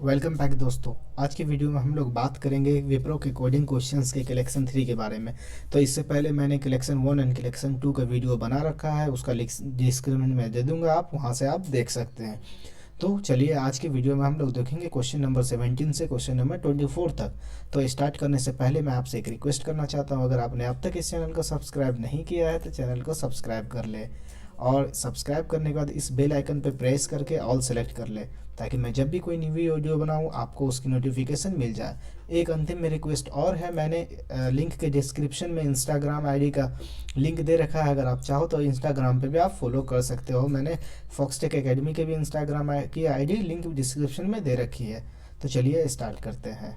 Welcome back दोस्तों। आज की वीडियो में हम लोग बात करेंगे विप्रो के कोडिंग क्वेश्चंस के कलेक्शन 3 के बारे में। तो इससे पहले मैंने कलेक्शन 1 एंड कलेक्शन 2 का वीडियो बना रखा है, उसका लिंक डिस्क्रिप्शन में दे दूंगा, आप वहां से आप देख सकते हैं। तो चलिए आज की वीडियो में हम लोग देखेंगे क्वेश्चन नंबर 17 से क्वेश्चन नंबर 24 तक। तो स्टार्ट करने से पहले मैं आपसे एक रिक्वेस्ट करना चाहता हूँ, अगर आपने अब तक इस चैनल को सब्सक्राइब नहीं किया है तो चैनल को सब्सक्राइब कर ले, और सब्सक्राइब करने के बाद इस बेल आइकन पर प्रेस करके ऑल सेलेक्ट कर ले, ताकि मैं जब भी कोई न्यू वीडियो बनाऊँ आपको उसकी नोटिफिकेशन मिल जाए। एक अंतिम में रिक्वेस्ट और है, मैंने लिंक के डिस्क्रिप्शन में इंस्टाग्राम आईडी का लिंक दे रखा है, अगर आप चाहो तो इंस्टाग्राम पे भी आप फॉलो कर सकते हो। मैंने फॉक्सटेक एकेडमी के भी इंस्टाग्राम की आईडी लिंक डिस्क्रिप्शन में दे रखी है। तो चलिए स्टार्ट करते हैं।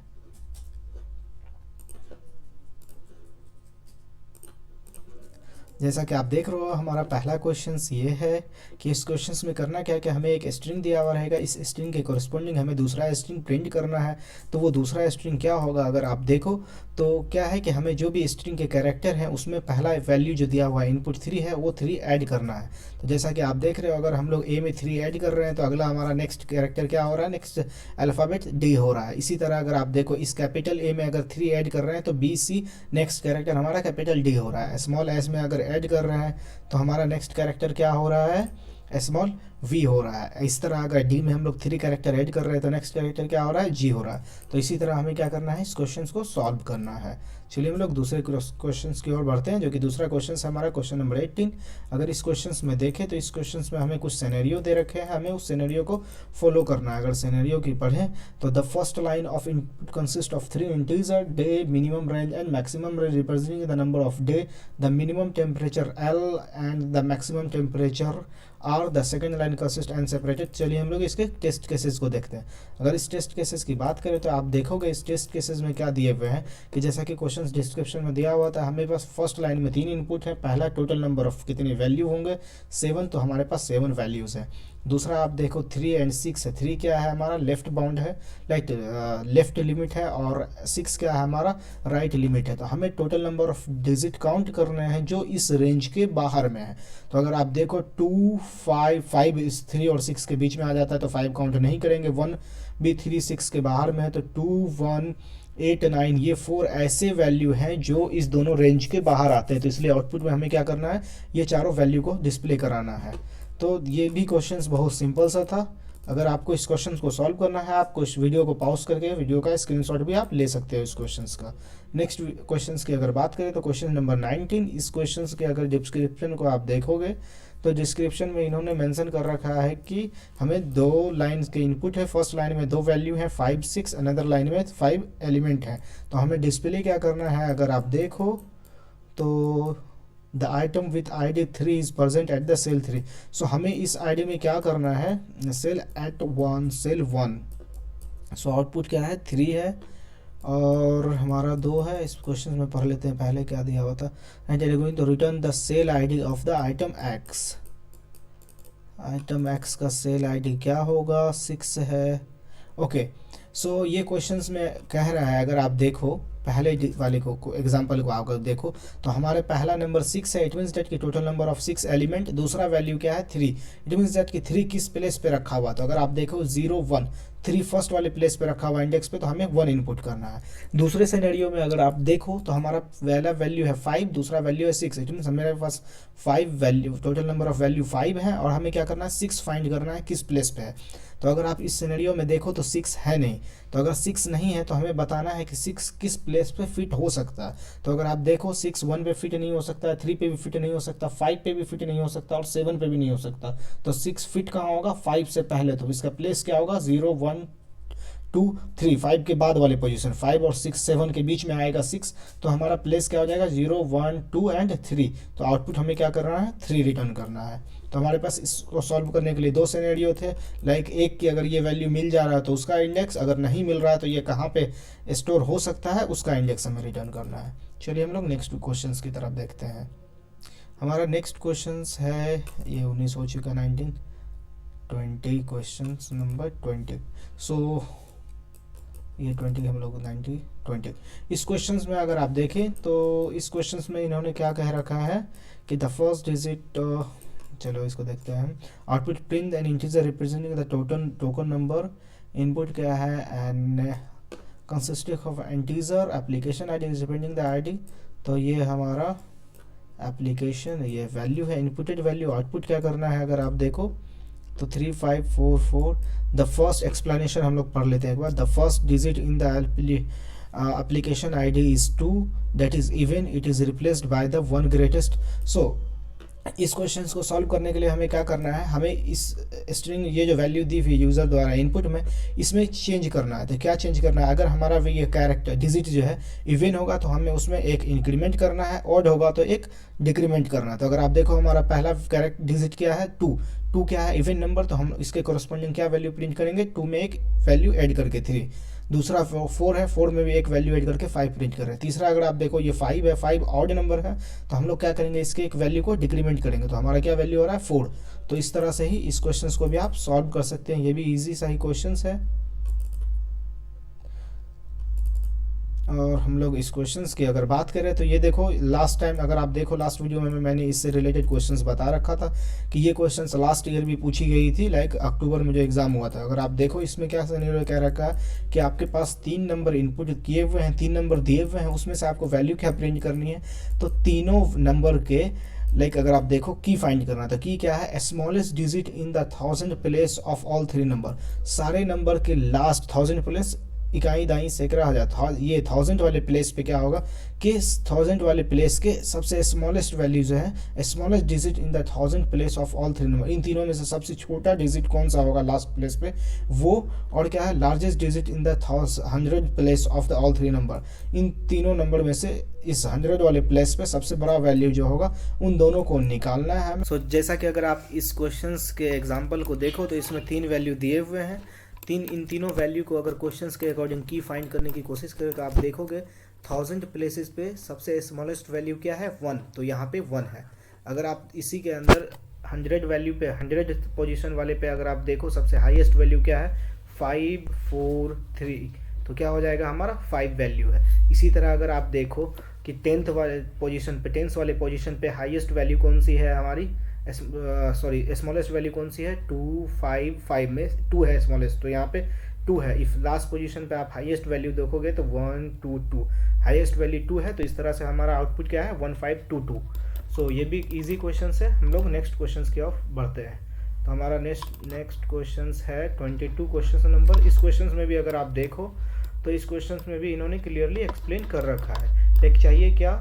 जैसा कि आप देख रहे हो, हमारा पहला क्वेश्चन ये है कि इस क्वेश्चन में करना क्या है कि हमें एक स्ट्रिंग दिया हुआ रहेगा, इस स्ट्रिंग के कोरिस्पोंडिंग हमें दूसरा स्ट्रिंग प्रिंट करना है। तो वो दूसरा स्ट्रिंग क्या होगा, अगर आप देखो तो क्या है कि हमें जो भी स्ट्रिंग के कैरेक्टर हैं उसमें पहला वैल्यू जो दिया हुआ है इनपुट 3 है, वो 3 ऐड करना है। तो जैसा कि आप देख रहे हो, अगर हम लोग ए में 3 ऐड कर रहे हैं तो अगला हमारा नेक्स्ट कैरेक्टर क्या हो रहा है, नेक्स्ट अल्फ़ाबेट डी हो रहा है। इसी तरह अगर आप देखो इस कैपिटल ए में अगर 3 ऐड कर रहे हैं तो बी सी नेक्स्ट कैरेक्टर हमारा कैपिटल डी हो रहा है। स्मॉल एस में अगर ऐड कर रहे हैं तो हमारा नेक्स्ट कैरेक्टर क्या हो रहा है, स्मॉल वी हो रहा है। इस तरह अगर डी में हम लोग 3 कैरेक्टर ऐड कर रहे हैं तो नेक्स्ट कैरेक्टर क्या हो रहा है, जी हो रहा है। तो इसी तरह हमें क्या करना है, इस क्वेश्चन को सॉल्व करना है। चलिए हम लोग दूसरे क्वेश्चन की ओर बढ़ते हैं, जो कि दूसरा क्वेश्चन है हमारा क्वेश्चन नंबर 18। अगर इस क्वेश्चन में देखें तो इस क्वेश्चन में हमें कुछ सिनेरियो दे रखे हैं, हमें उस सिनेरियो को फॉलो करना है। अगर सिनेरियो की पढ़ें तो the first line of input consist of 3 integer day, minimum range and maximum range representing the number of day, the minimum temperature L and the maximum temperature और the second line consist and separated. चलिए हम लोग इसके test cases को देखते हैं। अगर इस टेस्ट केसेस की बात करें तो आप देखोगे इस टेस्ट केसेस में क्या दिए हुए हैं कि जैसा कि क्वेश्चन डिस्क्रिप्शन में दिया हुआ था, हमें पास फर्स्ट लाइन में 3 इनपुट है। पहला टोटल नंबर ऑफ कितने वैल्यू होंगे, 7, तो हमारे पास 7 वैल्यूज हैं। दूसरा आप देखो 3 एंड 6 है। 3 क्या है, हमारा लेफ्ट बाउंड है, लेफ्ट लिमिट है, और 6 क्या है, हमारा राइट लिमिट है। तो हमें total number of digit count करने हैं जो इस रेंज के बाहर में है। तो अगर आप देखो 2 5 5 इस 3 और 6 के बीच में आ जाता है तो 5 काउंट नहीं करेंगे। 1 भी 3 6 के बाहर में है, तो 2 1 8 9 ये 4 ऐसे वैल्यू हैं जो इस दोनों रेंज के बाहर आते हैं। तो इसलिए आउटपुट में हमें क्या करना है, ये चारों वैल्यू को डिस्प्ले कराना है। तो ये भी क्वेश्चंस बहुत सिंपल सा था। अगर आपको इस क्वेश्चन को सॉल्व करना है, आपको इस वीडियो को पॉज करके वीडियो का स्क्रीनशॉट भी आप ले सकते हो इस क्वेश्चंस का। नेक्स्ट क्वेश्चंस की अगर बात करें तो क्वेश्चन नंबर 19, इस क्वेश्चंस के अगर डिस्क्रिप्शन को आप देखोगे तो डिस्क्रिप्शन में इन्होंने मेंशन कर रखा है कि हमें 2 लाइन के इनपुट है। फर्स्ट लाइन में 2 वैल्यू है 5 6, अनदर लाइन में 5 एलिमेंट है। तो हमें डिस्प्ले क्या करना है, अगर आप देखो तो the item with I D 3 is present at the cell 3। So हमें इस आईडी में क्या करना है, cell at 1 cell 1। So output क्या है, 3 है और हमारा 2 है। इस क्वेश्चन में पढ़ लेते हैं पहले क्या दिया हुआ था। And going to return the cell ID of the item X. Item X का सेल आईडी क्या होगा, 6 है। ओके, सो ये क्वेश्चंस में कह रहा है, अगर आप देखो पहले वाले को एग्जांपल को अगर देखो तो हमारे पहला नंबर 6 है। इट मीन्स दैट कि टोटल नंबर ऑफ 6 एलिमेंट। दूसरा वैल्यू क्या है, 3। इट मीन्स दैट कि 3 किस प्लेस पे रखा हुआ। तो अगर आप देखो 0 1, 3 फर्स्ट वाले प्लेस पे रखा हुआ इंडेक्स पे, तो हमें 1 इनपुट करना है। दूसरे सिनेरियो में अगर आप देखो तो हमारा पहला वैल्यू है 5, दूसरा वैल्यू है 6। इट मीन्स मेरे पास 5 value, total number of value 5 है और हमें क्या करना है, 6 फाइंड करना है किस प्लेस पे है। तो अगर आप इस सिनेरियो में देखो तो 6 है नहीं। तो अगर 6 नहीं है तो हमें बताना है कि 6 किस प्लेस पे फिट हो सकता है। तो अगर आप देखो 6 1 पे फिट नहीं हो सकता है, 3 पे भी फिट नहीं हो सकता, 5 पे भी फिट नहीं हो सकता और 7 पे भी नहीं हो सकता। तो 6 फिट कहाँ होगा, 5 से पहले। तो इसका प्लेस क्या होगा, 0 1 2 3, 5 के बाद वाले पोजीशन, 5 और 6 7 के बीच में आएगा 6। तो हमारा प्लेस क्या हो जाएगा, 0 1 2 एंड 3। तो आउटपुट हमें क्या करना है, 3 रिटर्न करना है। तो हमारे पास इसको सॉल्व करने के लिए 2 सिनेरियो थे। लाइक एक की अगर ये वैल्यू मिल जा रहा है तो उसका इंडेक्स, अगर नहीं मिल रहा है तो ये कहाँ पे स्टोर हो सकता है, उसका इंडेक्स हमें रिटर्न करना है। चलिए हम लोग नेक्स्ट क्वेश्चन की तरफ देखते हैं। हमारा नेक्स्ट क्वेश्चन है, ये 19 हो चुका, 19 20 क्वेश्चन नंबर 20। सो ये 20 हम लोग 90 20। इस क्वेश्चंस में अगर आप देखें तो इस क्वेश्चंस में इन्होंने क्या कह रखा है कि द फर्स्ट डिजिट, चलो इसको देखते हैं हम। Output print N integer representing the total token number input क्या है, N consisting of integer application ID representing the ID. तो ये हमारा एप्लीकेशन ये वैल्यू है, इनपुटेड वैल्यू। आउटपुट क्या करना है अगर आप देखो तो 3544। द फर्स्ट एक्सप्लेनेशन हम लोग पढ़ लेते हैं एक बार। The first digit in the application ID is 2, that is even, it is replaced by the one greatest। so इस क्वेश्चन को सॉल्व करने के लिए हमें क्या करना है, हमें इस स्ट्रिंग ये जो वैल्यू दी हुई यूज़र द्वारा इनपुट में, इसमें चेंज करना है। तो क्या चेंज करना है, अगर हमारा ये कैरेक्टर डिजिट जो है इवन होगा तो हमें उसमें एक इंक्रीमेंट करना है, ऑड होगा तो एक डिक्रीमेंट करना है। तो अगर आप देखो हमारा पहला कैरेक्टर डिजिट क्या है 2 क्या है इवन नंबर, तो हम इसके कोरस्पॉन्डिंग क्या वैल्यू प्रिंट करेंगे, 2 में एक वैल्यू ऐड करके 3। दूसरा 4 है, 4 में भी एक वैल्यू ऐड करके 5 प्रिंट कर रहे हैं। तीसरा अगर आप देखो ये 5 है, 5 ऑड नंबर है, तो हम लोग क्या करेंगे, इसके एक वैल्यू को डिक्रीमेंट करेंगे। तो हमारा क्या वैल्यू हो रहा है 4। तो इस तरह से ही इस क्वेश्चन को भी आप सॉल्व कर सकते हैं। ये भी ईजी सा ही क्वेश्चन है। और हम लोग इस क्वेश्चंस की अगर बात करें तो ये देखो लास्ट टाइम अगर आप देखो लास्ट वीडियो में मैंने इससे रिलेटेड क्वेश्चंस बता रखा था कि ये क्वेश्चंस लास्ट ईयर भी पूछी गई थी, लाइक अक्टूबर में जो एग्जाम हुआ था। अगर आप देखो इसमें क्या सिनेरियो कह रखा है कि आपके पास 3 नंबर इनपुट किए हुए हैं, 3 नंबर दिए हुए हैं, उसमें से आपको वैल्यू क्या प्रिंट करनी है। तो तीनों नंबर के अगर आप देखो की फाइंड करना, तो की क्या है, smallest digit in the 1000 place of all 3 number. सारे नंबर के लास्ट 1000 प्लेस, इकाई दाई सैकड़ा हजार, ये 1000 वाले प्लेस पे क्या होगा कि 1000 वाले प्लेस के सबसे स्मॉलेस्ट वैल्यू जो है, smallest digit in the 1000 place of all 3 number, इन तीनों में से सबसे छोटा डिजिट कौन सा होगा लास्ट प्लेस पे वो, और क्या है largest digit in the 100 place of the all 3 number. इन तीनों नंबर में से इस 100 वाले प्लेस पे सबसे बड़ा वैल्यू जो होगा उन दोनों को निकालना है हमें। जैसा कि अगर आप इस क्वेश्चन के एग्जाम्पल को देखो तो इसमें 3 वैल्यू दिए हुए हैं। इन तीनों वैल्यू को अगर क्वेश्चंस के अकॉर्डिंग की फाइंड करने की कोशिश करें तो आप देखोगे 1000 प्लेसेस पे सबसे स्मॉलेस्ट वैल्यू क्या है 1, तो यहाँ पे 1 है। अगर आप इसी के अंदर 100 वैल्यू पे 100 पोजीशन वाले पे अगर आप देखो सबसे हाईएस्ट वैल्यू क्या है 543, तो क्या हो जाएगा हमारा 5 वैल्यू है। इसी तरह अगर आप देखो कि 10th वाले पोजीशन पे 10th वाले पोजीशन पे हाईएस्ट वैल्यू कौन सी है हमारी, स्मॉलेस्ट वैल्यू कौन सी है 255 में 2 है स्मॉलेस्ट, तो यहाँ पे 2 है। इफ लास्ट पोजीशन पे आप हाईएस्ट वैल्यू देखोगे तो 122, हाईएस्ट वैल्यू 2 है, तो इस तरह से हमारा आउटपुट क्या है 1522। सो ये भी इजी क्वेश्चन है। हम लोग नेक्स्ट क्वेश्चन की ओर बढ़ते हैं। तो हमारा नेक्स्ट क्वेश्चन है 22 क्वेश्चन नंबर। इस क्वेश्चन में भी अगर आप देखो तो इस क्वेश्चन में भी इन्होंने क्लियरली एक्सप्लेन कर रखा है। एक चाहिए क्या,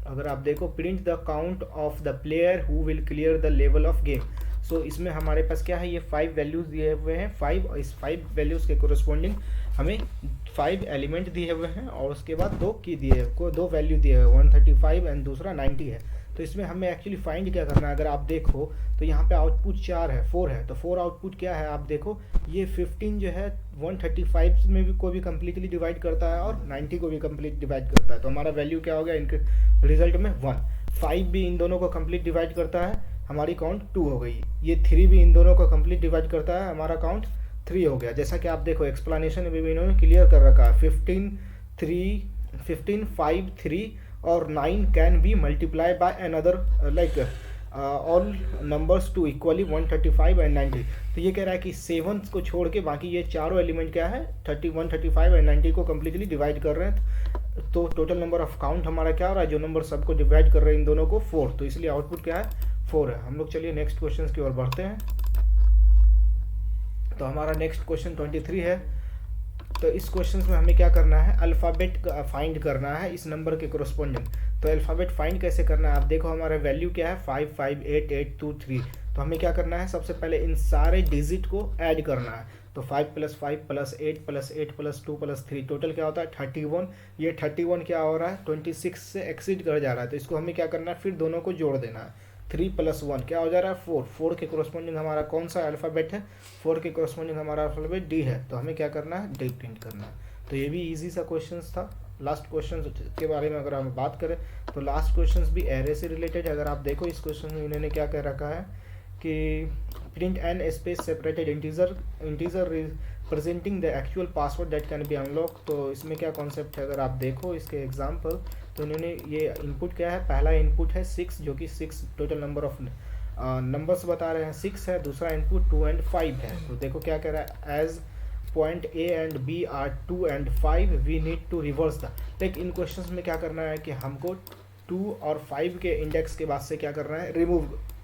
अगर आप देखो print the count of the player who will clear the level of game. So इसमें हमारे पास क्या है, ये 5 वैल्यूज दिए हुए हैं 5, और इस 5 वैल्यूज के कोरस्पॉन्डिंग हमें 5 एलिमेंट दिए हुए हैं, और उसके बाद 2 की दिए को 2 वैल्यू दिए हुए 135 एंड दूसरा 90 है। तो इसमें हमें एक्चुअली फाइंड क्या करना है, अगर आप देखो तो यहाँ पे आउटपुट 4 है, तो 4 आउटपुट क्या है आप देखो, ये 15 जो है 135 में भी को भी कम्प्लीटली डिवाइड करता है और 90 को भी कम्प्लीट डिवाइड करता है। तो हमारा वैल्यू क्या हो गया इनके रिजल्ट में 1। 5 भी इन दोनों को कम्प्लीट डिवाइड करता है, हमारी काउंट 2 हो गई। ये 3 भी इन दोनों को कम्प्लीट डिवाइड करता है, हमारा काउंट 3 हो गया। जैसा कि आप देखो एक्सप्लेनेशन में भी इन्होंने क्लियर कर रखा है 15 5 3 और 9 can be multiply by another all numbers to equally 135 and 90। तो ये कह रहा है कि 7 को छोड़ के बाकी ये चारों एलिमेंट क्या है 31 35 एंड 90 को कम्प्लीटली डिवाइड कर रहे हैं। तो टोटल नंबर ऑफ काउंट हमारा क्या हो रहा है, जो नंबर सबको डिवाइड कर रहे हैं इन दोनों को 4, तो इसलिए आउटपुट क्या है 4 है। हम लोग चलिए नेक्स्ट क्वेश्चन की ओर बढ़ते हैं। तो हमारा नेक्स्ट क्वेश्चन 23 है। तो इस क्वेश्चन में हमें क्या करना है, अल्फ़ाबेट फाइंड करना है इस नंबर के कोरस्पॉन्डिंग। तो अल्फ़ाबेट फाइंड कैसे करना है, आप देखो हमारा वैल्यू क्या है 5 5 8 8 2 3। तो हमें क्या करना है, सबसे पहले इन सारे डिजिट को ऐड करना है। तो 5 + 5 + 8 + 8 + 2 + 3 टोटल क्या होता है 31। ये 31 क्या हो रहा है 26 से एक्सीड कर जा रहा है, तो इसको हमें क्या करना है फिर दोनों को जोड़ देना है। 3 + 1 क्या हो जा रहा है 4। 4 के कोरस्पॉन्डिंग हमारा कौन सा अल्फ़ाबेट है, 4 के कोरस्पॉन्डिंग हमारा अल्फ़ाबेट डी है, तो हमें क्या करना है डी प्रिंट करना है। तो ये भी इजी सा क्वेश्चन था। लास्ट क्वेश्चन के बारे में अगर हम बात करें तो लास्ट क्वेश्चन भी एरे से रिलेटेड है। अगर आप देखो इस क्वेश्चन में इन्होंने क्या कह रखा है कि print N space separated integer representing the actual password that can be unlock. तो इसमें क्या कॉन्सेप्ट है, अगर आप देखो इसके एग्जाम्पल तो इन्होंने ये इनपुट क्या है, पहला इनपुट है 6 जो कि 6 टोटल नंबर ऑफ नंबर्स बता रहे हैं 6 है, दूसरा इनपुट 2 एंड 5 है। तो देखो क्या कह रहा है, as point A and B are 2 and 5 we need to reverse the. Like इन क्वेश्चंस में क्या करना है कि हमको 2 और 5 के इंडेक्स के बाद से क्या करना है,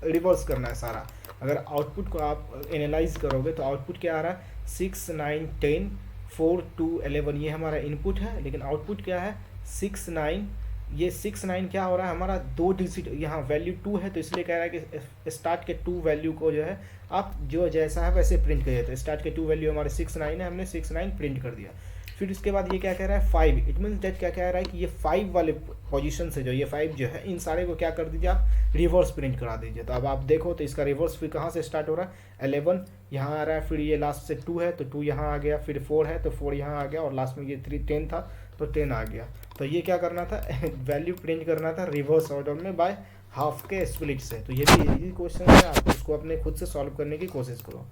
रिवर्स करना है सारा। अगर आउटपुट को आप एनालाइज करोगे तो आउटपुट क्या आ रहा है 6 9 10 4 2 11, ये हमारा इनपुट है, लेकिन आउटपुट क्या है 6 9। ये 6 9 क्या हो रहा है हमारा 2 डिजिट, यहाँ वैल्यू 2 है तो इसलिए कह रहा है कि स्टार्ट के 2 वैल्यू को जो है आप जो जैसा है वैसे प्रिंट करिए। तो स्टार्ट के 2 वैल्यू हमारे 6 9 है, हमने 6 9 प्रिंट कर दिया। फिर इसके बाद ये क्या कह रहा है 5, इट मीन्स दैट क्या कह रहा है कि ये 5 वाले पोजीशन से जो ये 5 जो है इन सारे को क्या कर दीजिए आप रिवर्स प्रिंट करा दीजिए। तो अब आप देखो तो इसका रिवर्स फिर कहाँ से स्टार्ट हो रहा है 11 यहाँ आ रहा है, फिर ये लास्ट से 2 है तो 2 यहाँ आ गया, फिर 4 है तो 4 यहाँ आ गया, और लास्ट में ये 3 10 था तो 10 आ गया। तो ये क्या करना था वैल्यू प्रिंट करना था रिवर्स ऑर्डर में बाय हाफ के स्प्लिट से। तो ये भी इजी क्वेश्चन है, आप इसको अपने खुद से सॉल्व करने की कोशिश करो।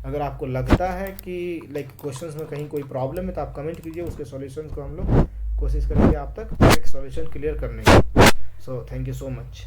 अगर आपको लगता है कि लाइक क्वेश्चंस में कहीं कोई प्रॉब्लम है तो आप कमेंट कीजिए, उसके सॉल्यूशन को हम लोग कोशिश करेंगे आप तक एक सॉल्यूशन क्लियर करने की। So thank you so much.